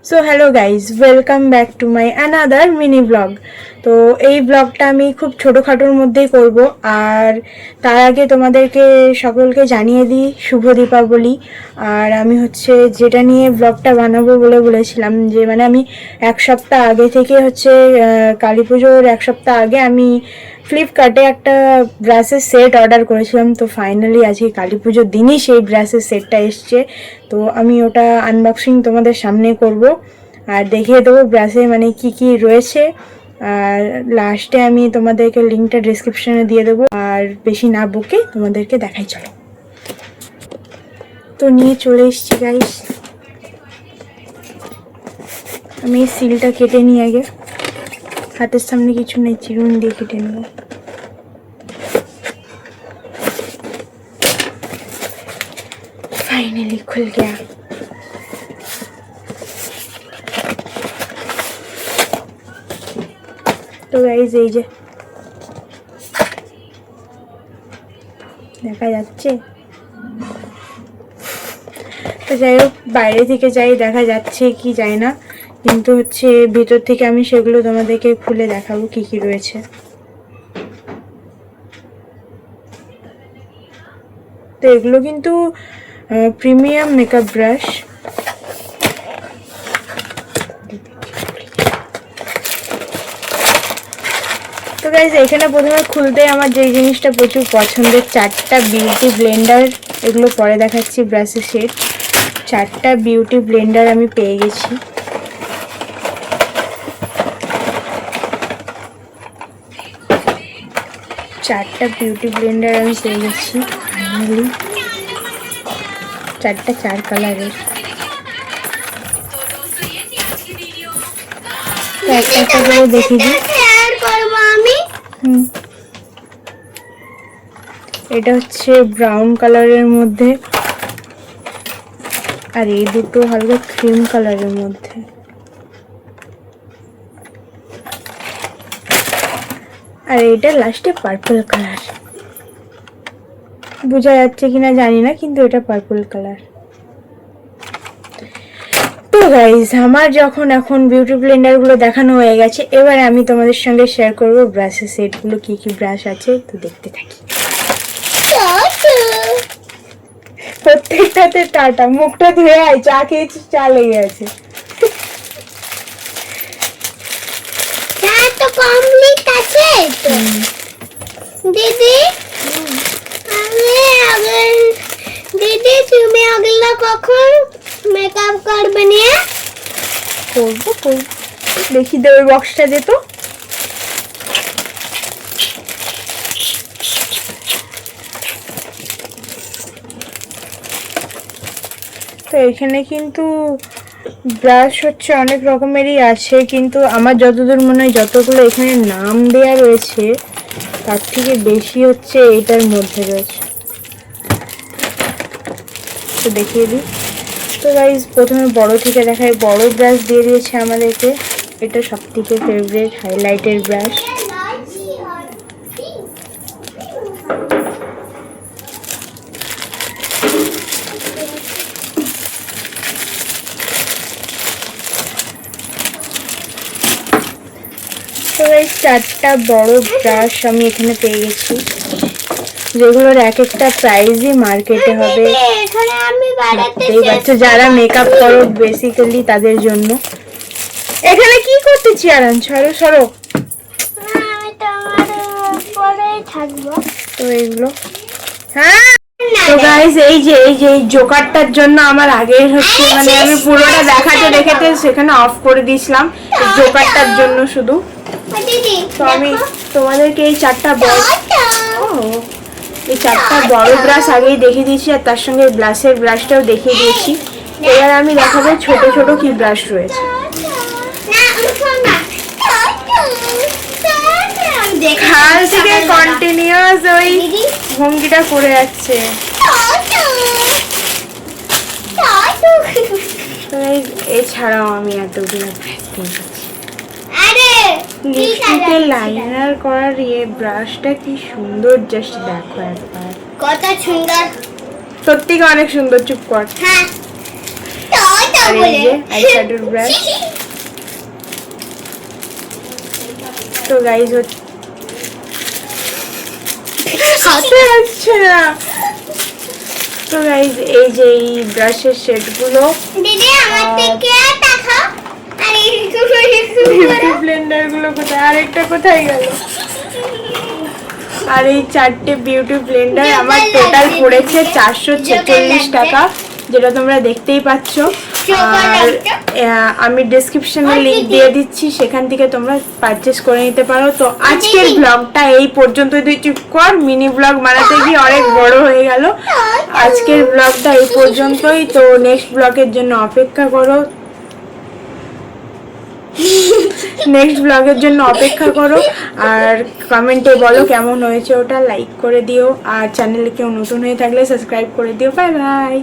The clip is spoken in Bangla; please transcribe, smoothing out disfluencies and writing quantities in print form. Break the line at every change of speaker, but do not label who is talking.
So hello guys, welcome back to my another mini blog. তো এই ব্লগটা আমি খুব ছোটোখাটোর মধ্যেই করব। আর তার আগে তোমাদেরকে সকলকে জানিয়ে দিই শুভ দীপাবলি। আর আমি যেটা নিয়ে ব্লগটা বানাবো বলে বলেছিলাম, যে আমি এক সপ্তাহ আগে থেকে কালী পুজোর এক সপ্তাহ আগে আমি ফ্লিপকার্টে একটা ব্রাশের সেট অর্ডার করেছিলাম। তো ফাইনালি আজকে কালী পুজোর দিনই সেই ব্রাশের সেটটা এসছে। তো আমি ওটা আনবক্সিং তোমাদের সামনে করব আর দেখিয়ে দেবো ব্রাশে কি কি রয়েছে। আর লাস্টে আমি তোমাদেরকে লিঙ্কটা ডিসক্রিপশনে দিয়ে দেবো। আর বেশি না বকে তোমাদেরকে দেখাই, চলো। তো নিয়ে চলে এসছি গাইস। আমি সিলটা কেটে নিই আগে, হাতের সামনে কিছু নেই, চিরুন দিয়ে কেটে নেব। फाइनली खुल गया। তো গাইজ এই যে দেখা যাচ্ছে। তো যাই হোক, বাইরে থেকে যাই দেখা যাচ্ছে কি যায় না, কিন্তু ভিতর থেকে আমি সেগুলো তোমাদেরকে খুলে দেখাবো কি কি রয়েছে। তো এগুলো কিন্তু প্রিমিয়াম মেকআপ ব্রাশ। তো গাইজ এখানে প্রথমে খুলতে আমার যে জিনিসটা প্রচুর পছন্দের, 4টা বিউটি ব্লেন্ডার। এগুলো পরে দেখাচ্ছি। ব্রাশের সেট 4টা বিউটি ব্লেন্ডার আমি পেয়ে গেছি। ফাইনালি 4টা 4 কালারের। একটা একটা করে দেখি দিই। এটা ব্রাউন কালারের মধ্যে, আর এই দুটো হালকা ক্রিম কালারের মধ্যে। আর এটা লাস্টে পার্পল কালার। বোঝা যাচ্ছে কিনা জানি না, কিন্তু এটা পার্পল কালার। তো গাইজ আমার যখন এখন বিউটি ব্লেন্ডার গুলো দেখানো হয়ে গেছে, এবারে আমি তোমাদের সঙ্গে শেয়ার করব ব্রাশের সেট গুলো, কি কি ব্রাশ আছে। তো দেখতে থাকি। প্রত্যেকটাতে টাটা। মুখটা ধুয়ে আয়, চা খেয়েছি, চা লেগে আছে।
दीदी दीदी তুমি अगला কখন মেকআপ করবে নিয়ে?
করবো। দেখি দে ওই বক্সটা দে তো। তো এখানে কিন্তু ব্রাশ অনেক রকমেরই আছে, কিন্তু আমার যতদূর মনে হয় যতগুলো এখানে নাম দেয়া রয়েছে তার থেকে বেশি এইটার মধ্যে রয়েছে। তো দেখিয়ে দিই। তো গাইজ প্রথমে বড় থেকে দেখাই। বড় ব্রাশ দিয়ে দিয়েছে আমাদেরকে। এটা সব থেকে ফেভারিট হাইলাইটের ব্রাশ। তো এই 4টা বড় ব্রাশ আমি এখানে পেয়ে গেছি, যেগুলোর এক একটা প্রাইসই মার্কেটে হবে। এই বাচ্চা যারা মেকআপ করো বেসিক্যালি তাদের জন্য। এখানে কি করতেছি আরান? সরো। তো এগুলো তো গাইস এই যে জোকারটার জন্য আমার আগের আমি পুরোটা দেখাতে সেখানে অফ করে দিয়েছিলাম জোকারটার জন্য শুধু। তো আমি তোমাদেরকে এই 4টা বড় ব্রাশ আগেই দেখিয়ে দিয়েছি, আর তার সঙ্গে ব্লাশের ব্রাশটাও দেখিয়ে দিয়েছি। এবার আমি দেখাবো ছোট ছোট কি ব্রাশ রয়েছে। কাল থেকে কন্টিনিউয়াস ওই ভঙ্গিটা করে যাচ্ছে। এছাড়াও আমি এতগুলো ব্রাশ কিনছি। লিপস্টিকে লাইনার করার ব্রাশটা কি সুন্দর, জাস্ট দেখো একবার।
কত সুন্দর,
সত্যি অনেক সুন্দর। চুপ কর। আর এই যে আইশ্যাডোর ব্রাশ। তো গাইজ হাতে আসছে না। তো গাইজ এই যে এই ব্রাশের সেটগুলো,
দিদি আমার থেকে দেখাও। আর
বিউটি ব্লেন্ডার গুলো কোথায়, আরেকটা কোথায় গেল? আর এই 4টে বিউটি ব্লেন্ডার আমার টোটাল পড়েছে 446 টাকা, যেটা তোমরা দেখতেই পাচ্ছ। আর আমি ডেসক্রিপশনে লিংক দিয়ে দিচ্ছি, সেখান থেকে তোমরা পারচেস করে নিতে পারো। তো আজকের ব্লগটা এই পর্যন্ত। তুই চুপ কর, মিনি ব্লগ বানাতে গিয়ে অনেক বড় হয়ে গেল। আজকের ব্লগটা এই পর্যন্তই। তো নেক্সট ব্লগের জন্য অপেক্ষা করো, নেক্সট ব্লগের জন্য অপেক্ষা করো। আর কমেন্টে বলো কেমন হয়েছে, ওটা লাইক করে দিও। আর চ্যানেলে কেউ নতুন হয়ে থাকলে সাবস্ক্রাইব করে দিও। Bye bye.